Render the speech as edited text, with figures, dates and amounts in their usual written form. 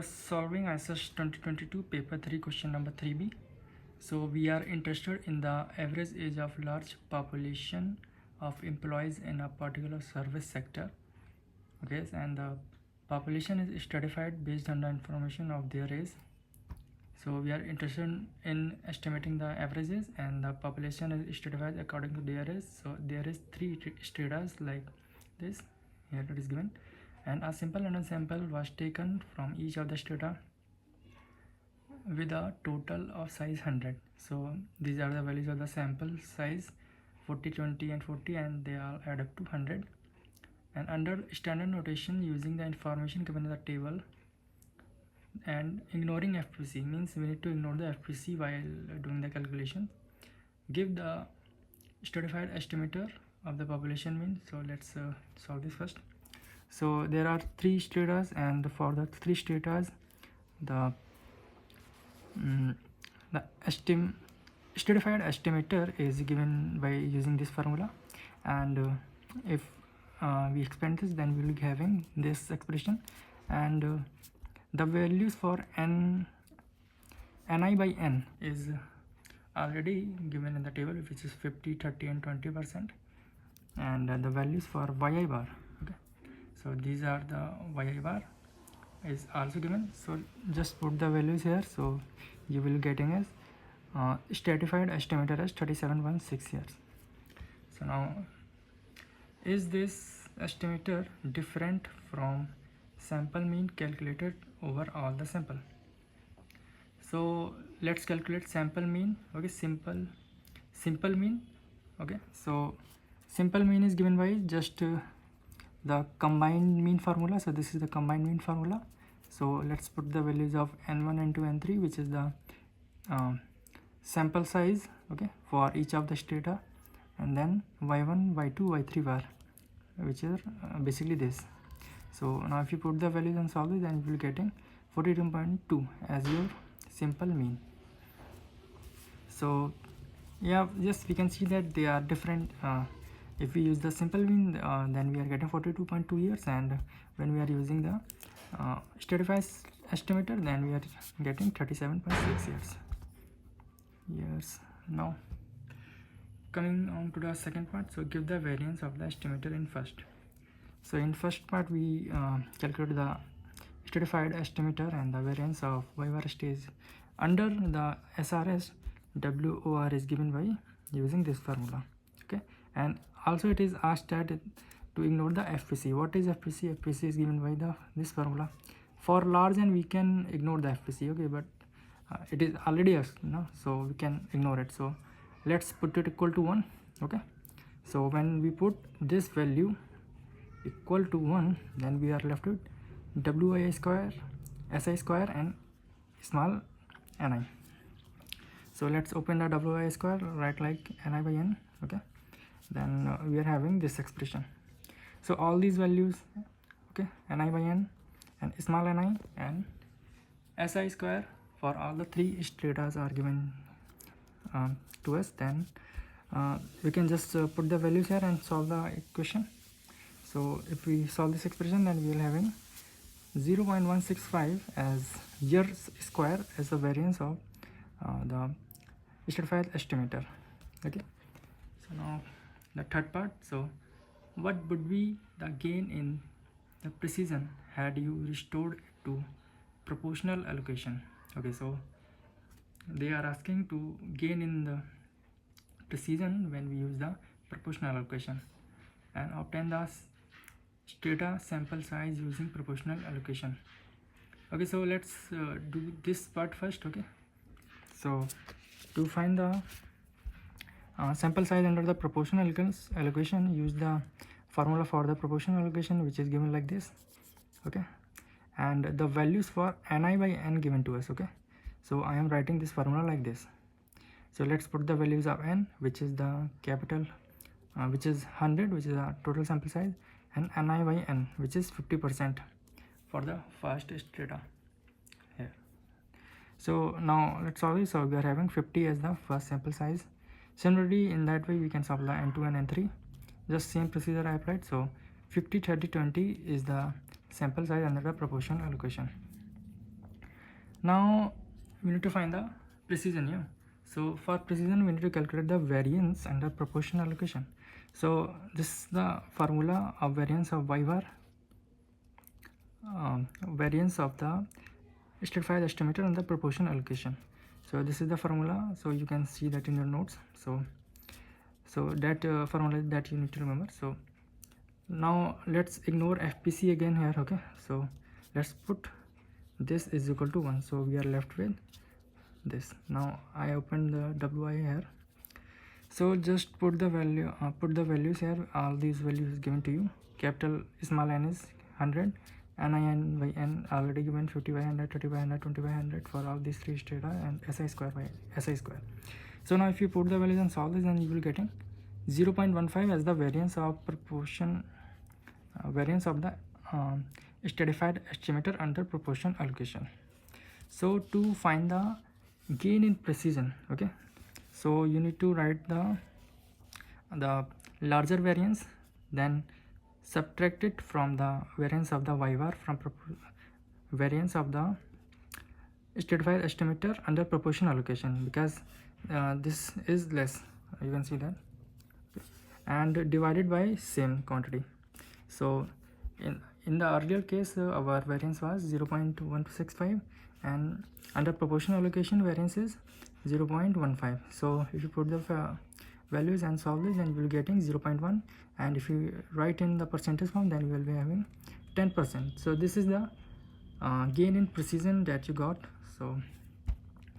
Solving ISS 2022 paper 3 question number 3b. So we are interested in the average age of large population of employees in a particular service sector. Okay, and the population is stratified based on the information of their age. So we are interested in estimating the averages, and the population is stratified according to their age. So there is 3 stratas like this. Here it is given, and a simple random sample was taken from each of the strata with a total of size 100. So these are the values of the sample size 40, 20 and 40, and they all add up to 100. And under standard notation, using the information given in the table and ignoring FPC, means we need to ignore the FPC while doing the calculation, give the stratified estimator of the population mean. So let's solve this first. So there are 3 stratas, and for the 3 stratas the stratified estimator is given by using this formula, and if we expand this, then we will be having this expression, and the values for ni by n is already given in the table, which is 50, 30 and 20%, and the values for yi bar. Okay, so these are the yi bar is also given. So just put the values here, so you will getting as stratified estimator as 37.6 years. So now, is this estimator different from sample mean calculated over all the sample? So let's calculate sample mean. Okay, simple mean. Okay, so simple mean is given by just the combined mean formula. So this is the combined mean formula. So let's put the values of n1, n2, n3, which is the sample size, okay, for each of the strata, and then y1, y2, y3 bar, which is basically this. So now if you put the values and solve it, then you will getting 42.2 as your simple mean. So yeah, yes, we can see that they are different. If we use the simple mean, then we are getting 42.2 years, and when we are using the stratified estimator, then we are getting 37.6 years. Now coming on to the second part, so give the variance of the estimator in first. So in first part, we calculate the stratified estimator, and the variance of y bar stage under the SRS, WOR is given by using this formula. Okay, and also it is asked that to ignore the FPC. What is FPC? FPC is given by this formula. For large n, we can ignore the FPC. Okay, but it is already asked, so we can ignore it. So let's put it equal to 1. Okay, so when we put this value equal to 1, then we are left with wi square, si square, and small ni. So let's open the wi square, write like ni by n. Okay, then we are having this expression. So all these values, okay, ni by n and small ni and si square for all the 3 stratas are given to us. Then we can just put the values here and solve the equation. So if we solve this expression, then we will having 0.165 as years square as the variance of the stratified estimator. Okay, so now the third part. So what would be the gain in the precision had you restored it to proportional allocation? Okay, so they are asking to gain in the precision when we use the proportional allocation, and obtain the strata sample size using proportional allocation. Okay, so let's do this part first. Okay, so to find the sample size under the proportional allocation, use the formula for the proportional allocation, which is given like this. Okay, and the values for ni by n given to us. Okay, so I am writing this formula like this. So let's put the values of n, which is the capital, which is 100, which is the total sample size, and ni by n, which is 50% for the first strata here. So now let's solve it. So we are having 50 as the first sample size. Similarly, in that way we can solve the n2 and n3. Just same procedure I applied. So 50, 30, 20 is the sample size under the proportional allocation. Now we need to find the precision here. So for precision we need to calculate the variance under proportional allocation. So this is the formula of variance of y bar, variance of the stratified estimator under proportional allocation. So this is the formula, so you can see that in your notes. So that formula that you need to remember. So now let's ignore FPC again here. Okay, so let's put this is equal to 1, so we are left with this. Now I open the WI here, so just put the value, put the values here. All these values is given to you. Capital small n is 100, NIN by n already given, 50 by 100, 30 by 100, 20 by 100 for all these three strata, and SI square by SI square. So now if you put the values and solve this, then you will getting 0.15 as the variance of proportion, variance of the stratified estimator under proportion allocation. So to find the gain in precision, okay, so you need to write the larger variance, then subtract it from the variance of the y bar from variance of the stratified estimator under proportion allocation, because this is less, you can see that, and divided by same quantity. So in the earlier case our variance was 0.165, and under proportional allocation variance is 0.15. so if you put the values and solve this, then you will getting 0.1, and if you write in the percentage form, then you will be having 10%. So this is the gain in precision that you got. So